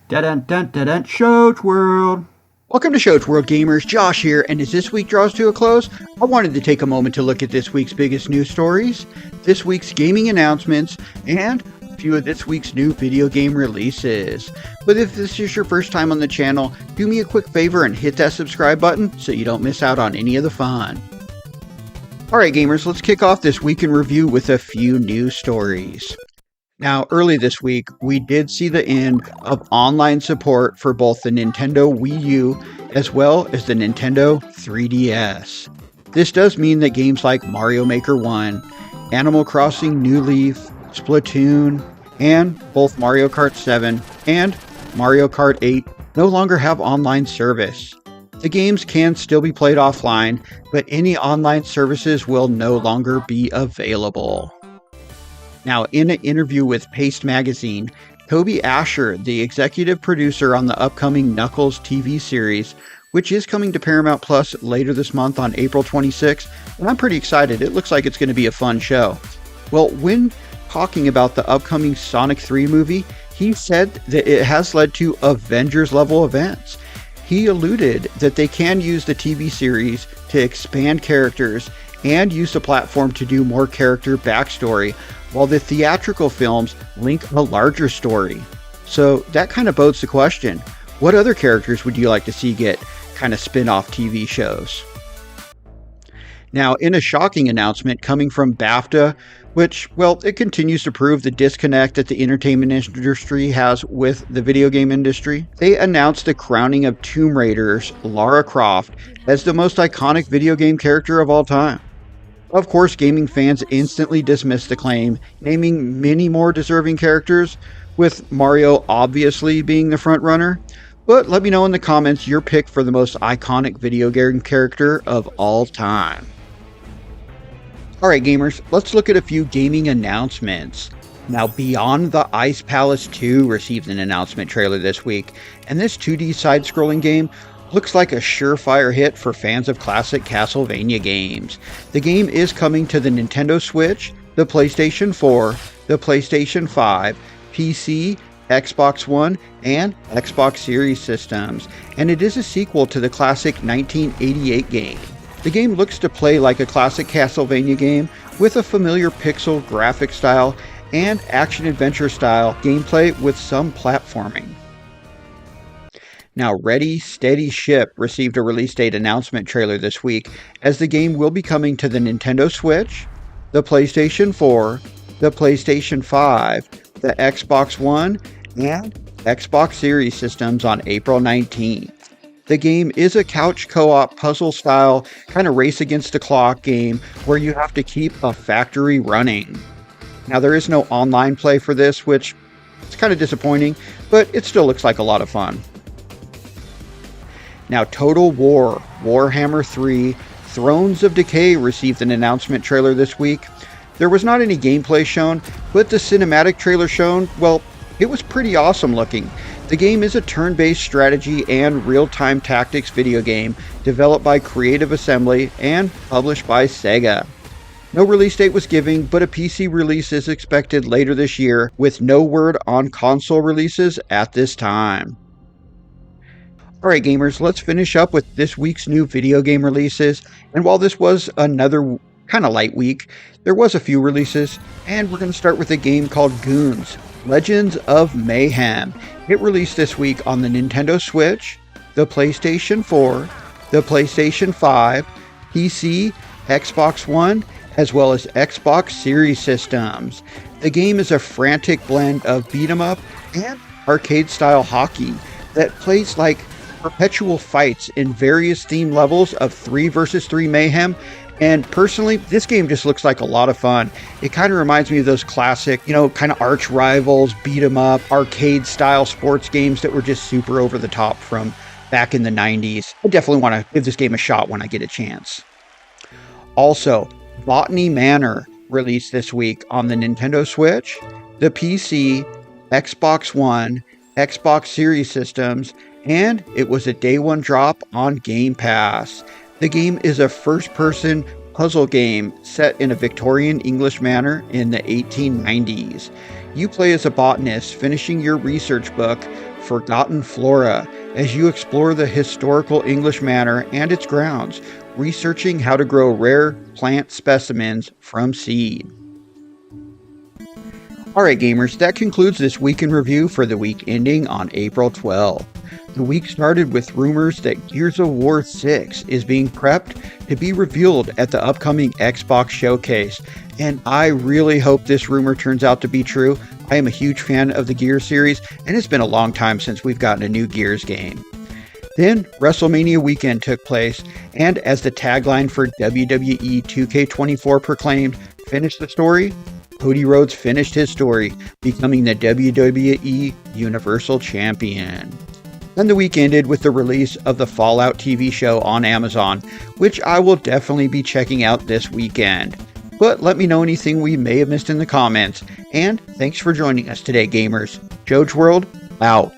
Dun-dun-dun-dun-dun, Shoach World! Welcome to Shoach World, gamers. Josh here, and as this week draws to a close, I wanted to take a moment to look at this week's biggest news stories, this week's gaming announcements, and a few of this week's new video game releases. But if this is your first time on the channel, do me a quick favor and hit that subscribe button so you don't miss out on any of the fun. Alright gamers, let's kick off this week in review with a few news stories. Now, early this week, we did see the end of online support for both the Nintendo Wii U as well as the Nintendo 3DS. This does mean that games like Mario Maker 1, Animal Crossing New Leaf, Splatoon, and both Mario Kart 7 and Mario Kart 8 no longer have online service. The games can still be played offline, but any online services will no longer be available. Now, in an interview with Paste Magazine, Toby Asher, the executive producer on the upcoming Knuckles TV series, which is coming to Paramount Plus later this month on April 26th, and I'm pretty excited. It looks like it's going to be a fun show. Well, when talking about the upcoming Sonic 3 movie, he said that it has led to Avengers-level events. He alluded that they can use the TV series to expand characters and use the platform to do more character backstory, while the theatrical films link a larger story. So that kind of bodes the question, what other characters would you like to see get kind of spin-off TV shows? Now, in a shocking announcement coming from BAFTA, which, well, it continues to prove the disconnect that the entertainment industry has with the video game industry, they announced the crowning of Tomb Raider's Lara Croft as the most iconic video game character of all time. Of course, gaming fans instantly dismissed the claim, naming many more deserving characters, with Mario obviously being the front runner. But let me know in the comments your pick for the most iconic video game character of all time. Alright gamers, let's look at a few gaming announcements. Now, Beyond the Ice Palace 2 received an announcement trailer this week, and this 2D side-scrolling game looks like a surefire hit for fans of classic Castlevania games. The game is coming to the Nintendo Switch, the PlayStation 4, the PlayStation 5, PC, Xbox One, and Xbox Series systems, and it is a sequel to the classic 1988 game. The game looks to play like a classic Castlevania game with a familiar pixel graphic style and action-adventure style gameplay with some platforming. Now, Ready, Steady, Ship received a release date announcement trailer this week, as the game will be coming to the Nintendo Switch, the PlayStation 4, the PlayStation 5, the Xbox One, and Xbox Series systems on April 19th. The game is a couch co-op puzzle style kind of race against the clock game where you have to keep a factory running. Now, there is no online play for this, which is kind of disappointing, but it still looks like a lot of fun. Now, Total War Warhammer 3 Thrones of Decay received an announcement trailer this week. There was not any gameplay shown, but the cinematic trailer shown, well, it was pretty awesome looking. The game is a turn-based strategy and real-time tactics video game developed by Creative Assembly and published by Sega. No release date was given, but a PC release is expected later this year, with no word on console releases at this time. Alright gamers, let's finish up with this week's new video game releases, and while this was another kind of light week, there was a few releases, and we're going to start with a game called Goons, Legends of Mayhem. It released this week on the Nintendo Switch, the PlayStation 4, the PlayStation 5, PC, Xbox One, as well as Xbox Series systems. The game is a frantic blend of beat-em-up and arcade-style hockey that plays like perpetual fights in various theme levels of 3 vs 3 Mayhem, and personally, this game just looks like a lot of fun. It kind of reminds me of those classic, kind of arch rivals, beat 'em up, arcade style sports games that were just super over the top from back in the 90s. I definitely want to give this game a shot when I get a chance. Also, Botney Manor released this week on the Nintendo Switch, the PC, Xbox One, Xbox Series systems, and it was a day one drop on Game Pass. The game is a first-person puzzle game set in a Victorian English manor in the 1890s. You play as a botanist finishing your research book, Forgotten Flora, as you explore the historical English manor and its grounds, researching how to grow rare plant specimens from seed. Alright gamers, that concludes this week in review for the week ending on April 12th. The week started with rumors that Gears of War 6 is being prepped to be revealed at the upcoming Xbox showcase, and I really hope this rumor turns out to be true. I am a huge fan of the Gears series, and it's been a long time since we've gotten a new Gears game. Then, WrestleMania weekend took place, and as the tagline for WWE 2K24 proclaimed, finish the story, Cody Rhodes finished his story, becoming the WWE Universal Champion. Then the week ended with the release of the Fallout TV show on Amazon, which I will definitely be checking out this weekend. But let me know anything we may have missed in the comments, and thanks for joining us today, gamers. Joe's World, out.